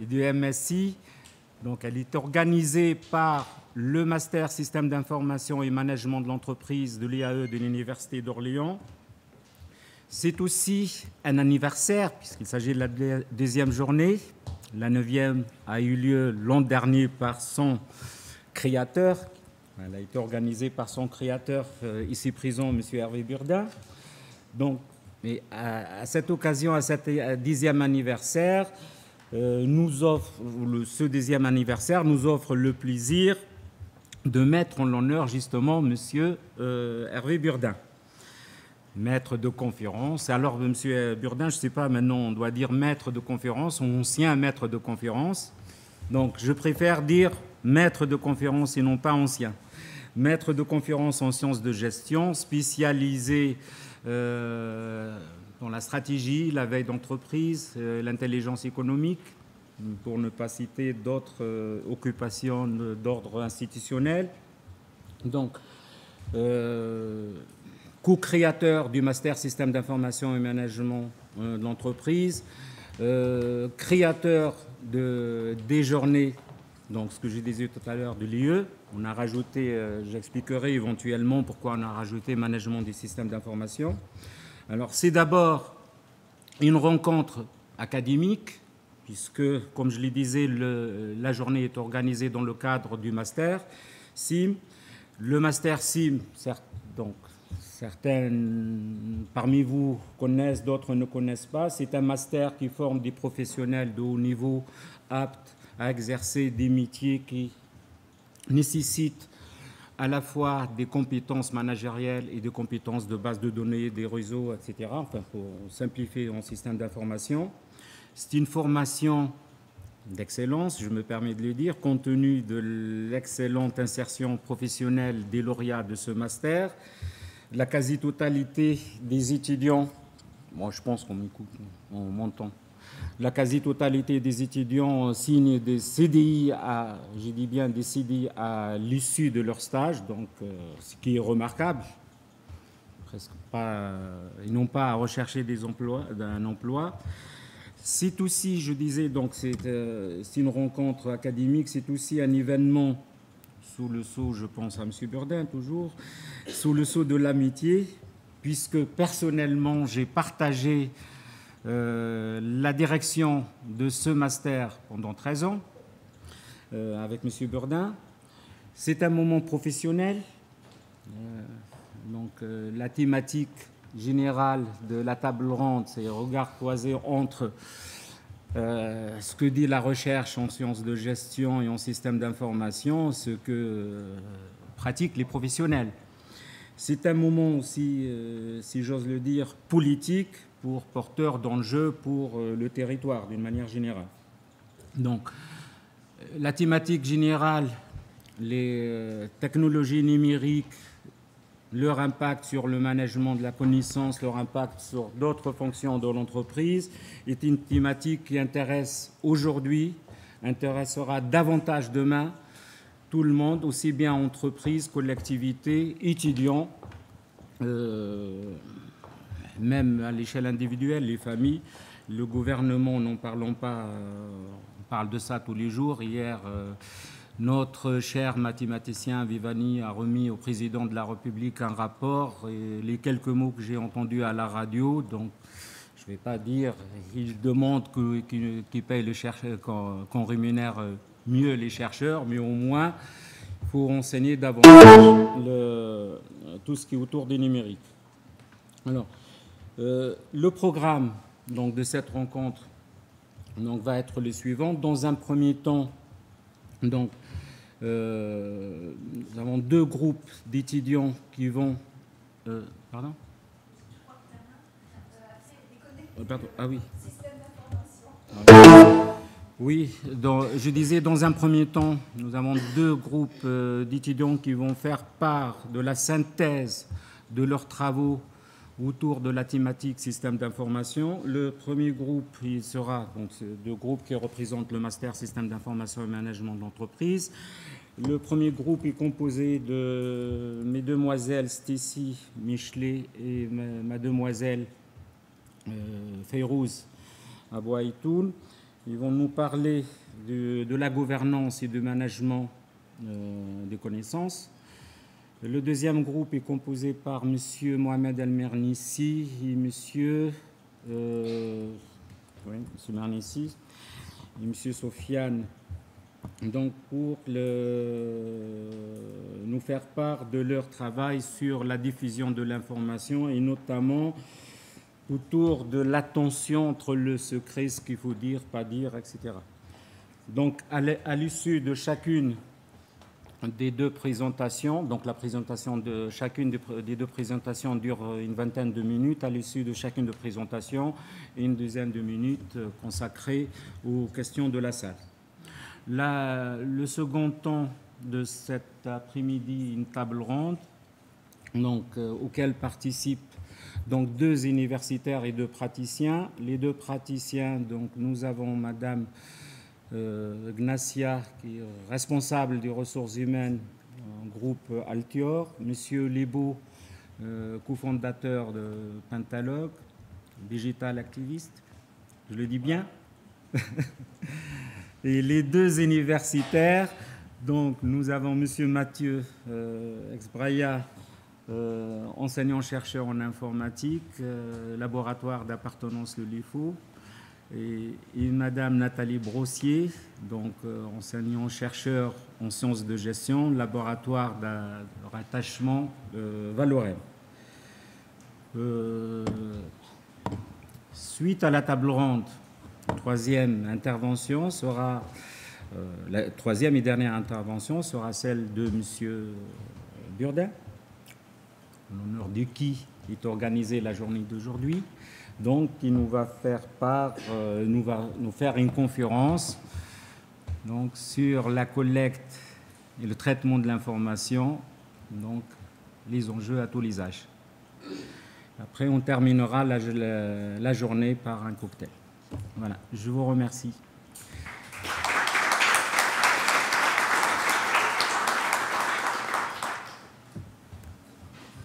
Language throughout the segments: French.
et du MSI. Donc, elle est organisée par le Master Système d'information et management de l'entreprise de l'IAE de l'Université d'Orléans. C'est aussi un anniversaire, puisqu'il s'agit de la deuxième journée. La 9e a eu lieu l'an dernier par son créateur. Elle a été organisée par son créateur, ici présent, M. Hervé Burdin. Donc, mais à cette occasion, à cet 10e anniversaire, ce 10e anniversaire nous offre le plaisir de mettre en l'honneur justement M. Hervé Burdin, maître de conférence. Alors, M. Burdin, je ne sais pas, maintenant on doit dire maître de conférence, ancien maître de conférence. Donc, je préfère dire maître de conférence et non pas ancien. Maître de conférence en sciences de gestion, spécialisé dans la stratégie, la veille d'entreprise, l'intelligence économique, pour ne pas citer d'autres occupations d'ordre institutionnel. Donc, co-créateur du Master Système d'information et management de l'entreprise, créateur des journées, donc ce que je disais tout à l'heure, de l'IE. On a rajouté, j'expliquerai éventuellement pourquoi on a rajouté management des systèmes d'information. Alors, c'est d'abord une rencontre académique, puisque, comme je le disais, la journée est organisée dans le cadre du Master SIM. Le Master SIM, donc, certains parmi vous connaissent, d'autres ne connaissent pas. C'est un master qui forme des professionnels de haut niveau aptes à exercer des métiers qui nécessitent à la fois des compétences managériales et des compétences de base de données, des réseaux, etc. Enfin, pour simplifier en système d'information. C'est une formation d'excellence, je me permets de le dire, compte tenu de l'excellente insertion professionnelle des lauréats de ce master. La quasi-totalité des étudiants, moi je pense qu'on m'écoute, on m'entend, la quasi-totalité des étudiants signent des CDI, je dis bien des CDI à l'issue de leur stage, donc ce qui est remarquable. Presque pas, ils n'ont pas à rechercher un emploi. C'est aussi, je disais, donc c'est une rencontre académique, c'est aussi un événement sous le sceau, je pense à M. Burdin toujours, sous le sceau de l'amitié, puisque personnellement j'ai partagé la direction de ce master pendant 13 ans avec M. Burdin. C'est un moment professionnel. Donc la thématique générale de la table ronde, c'est regard croisé entre ce que dit la recherche en sciences de gestion et en système d'information, ce que pratiquent les professionnels. C'est un moment aussi, si j'ose le dire, politique, pour porteur d'enjeux pour le territoire d'une manière générale. Donc, la thématique générale, les technologies numériques, leur impact sur le management de la connaissance, leur impact sur d'autres fonctions de l'entreprise, est une thématique qui intéresse aujourd'hui, intéressera davantage demain tout le monde, aussi bien entreprises, collectivités, étudiants, même à l'échelle individuelle, les familles, le gouvernement, n'en parlons pas, on parle de ça tous les jours. Hier, notre cher mathématicien Vivani a remis au président de la République un rapport et les quelques mots que j'ai entendus à la radio, donc je ne vais pas dire, il demande qu'il paye le chercheur, qu'on rémunère mieux les chercheurs, mais au moins il faut renseigner davantage tout ce qui est autour du numérique. Alors, le programme donc, de cette rencontre donc, va être le suivant. Dans un premier temps, donc, nous avons 2 groupes d'étudiants qui vont... pardon ? Pardon. Ah oui. Oui, je disais, dans un premier temps, nous avons 2 groupes d'étudiants qui vont faire part de la synthèse de leurs travaux autour de la thématique système d'information. Le premier groupe, il sera donc 2 groupes qui représentent le master système d'information et management de l'entreprise. Le premier groupe est composé de mes demoiselles Stécie Michelet et ma demoiselle Feyrouz Abouaïtoun. Ils vont nous parler de la gouvernance et du management des connaissances. Le deuxième groupe est composé par M. Mohamed El-Mernissi et M. Mernissi et M. Sofiane, donc pour nous faire part de leur travail sur la diffusion de l'information et notamment autour de l'attention entre le secret, ce qu'il faut dire, pas dire, etc. Donc à l'issue de chacune des deux présentations, donc la présentation de chacune des deux présentations dure une vingtaine de minutes. À l'issue de chacune des présentations, une dizaine de minutes consacrées aux questions de la salle. Le second temps de cet après-midi, une table ronde, donc, auquel participent donc, 2 universitaires et 2 praticiens. Les 2 praticiens, donc, nous avons Madame Gnacia, qui est responsable des ressources humaines en groupe Altior, Monsieur Lebo, cofondateur de Pentalogue, digital activiste, je le dis bien. Et les 2 universitaires, donc nous avons Monsieur Mathieu Exbraya, enseignant-chercheur en informatique, laboratoire d'appartenance de l'IFO, et Madame Nathalie Brossier, donc enseignant-chercheur en sciences de gestion, laboratoire de rattachement de Valorem. Suite à la table ronde, la troisième et dernière intervention sera celle de Monsieur Burdin, en l'honneur de qui est organisée la journée d'aujourd'hui. Donc, il nous va faire nous faire une conférence donc, sur la collecte et le traitement de l'information, donc les enjeux à tous les âges. Après, on terminera la journée par un cocktail. Voilà, je vous remercie.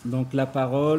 Donc, la parole